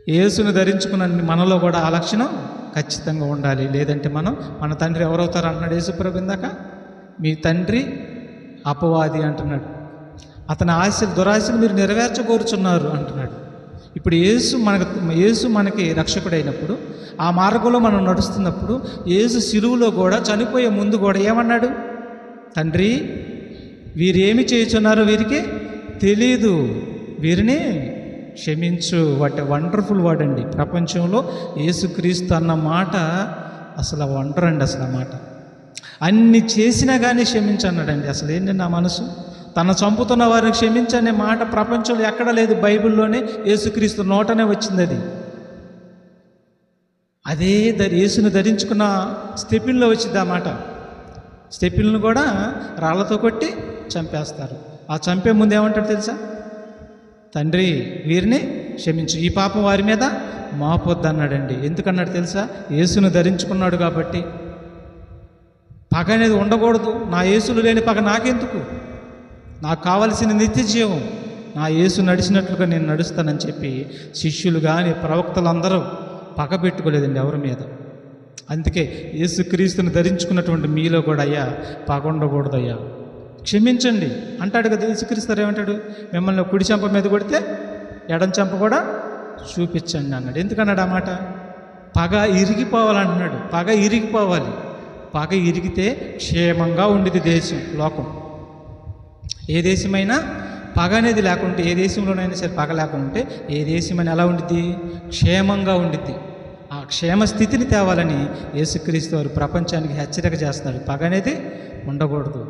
యేసును ధరించుకున్న మనలో కూడా ఆ లక్షణం ఖచ్చితంగా ఉండాలి. లేదంటే మన తండ్రి ఎవరవుతారు అంటున్నాడు యేసుప్రభు ఇందాక. మీ తండ్రి అపవాది అంటున్నాడు. అతని ఆశలు దురాశలు మీరు నెరవేర్చగోరుచున్నారు అంటున్నాడు. ఇప్పుడు యేసు మనకి రక్షకుడైనప్పుడు, ఆ మార్గంలో మనం నడుస్తున్నప్పుడు, యేసు శిలువలో కూడా చనిపోయే ముందు కూడా ఏమన్నాడు? తండ్రి, వీరేమి చేయుచున్నారో వీరికి తెలీదు, వీరిని క్షమించు. వాట్ వండర్ఫుల్ వర్డ్ అండి. ప్రపంచంలో యేసుక్రీస్తు అన్న మాట అసలు వండర్ అండి. అసలు ఆ మాట అన్ని చేసినా కానీ క్షమించన్నాడండి. అసలు ఏంటండి నా మనసు? తన చంపుతున్న వారిని క్షమించనే మాట ప్రపంచంలో ఎక్కడ లేదు. బైబిల్లోనే యేసుక్రీస్తు నోటనే వచ్చింది అది. అదే యేసును ధరించుకున్న స్టెపిన్లో వచ్చింది ఆ మాట. స్టెపిన్ను కూడా రాళ్లతో కొట్టి చంపేస్తారు. ఆ చంపే ముందు ఏమంటాడు తెలుసా? తండ్రి, వీరిని క్షమించు, ఈ పాపం వారి మీద మోపొద్దు అన్నాడండి. ఎందుకన్నాడు తెలుసా? యేసును ధరించుకున్నాడు కాబట్టి. పగ అనేది ఉండకూడదు. నా యేసులు లేని పగ నాకెందుకు? నాకు కావలసిన నిత్య జీవం నా యేసు నడిచినట్లుగా నేను నడుస్తానని చెప్పి శిష్యులు కానీ ప్రవక్తలందరూ పగ పెట్టుకోలేదండి ఎవరి మీద. అందుకే యేసుక్రీస్తుని ధరించుకున్నటువంటి మీలో కూడా అయ్యా పగ ఉండకూడదు, అయ్యా క్షమించండి అంటాడు కదా యేసుక్రీస్తు. ఏమంటాడు? మిమ్మల్ని కుడి చెంప మీద కొడితే ఎడం చెంప కూడా చూపించండి అన్నాడు. ఎందుకన్నాడు ఆ మాట? పగ ఇరిగిపోవాలంటున్నాడు. పగ ఇరిగిపోవాలి. పగ ఇరిగితే క్షేమంగా ఉండేది దేశం, లోకం. ఏ దేశమైనా పగ అనేది లేకుంటే, ఏ దేశంలోనైనా సరే పగ లేకుంటే ఏ దేశమైనా ఎలా ఉండిద్ది? క్షేమంగా ఉండిద్ది. ఆ క్షేమ స్థితిని తేవాలని యేసుక్రీస్తు వారు ప్రపంచానికి హెచ్చరిక చేస్తున్నారు. పగ అనేది ఉండకూడదు.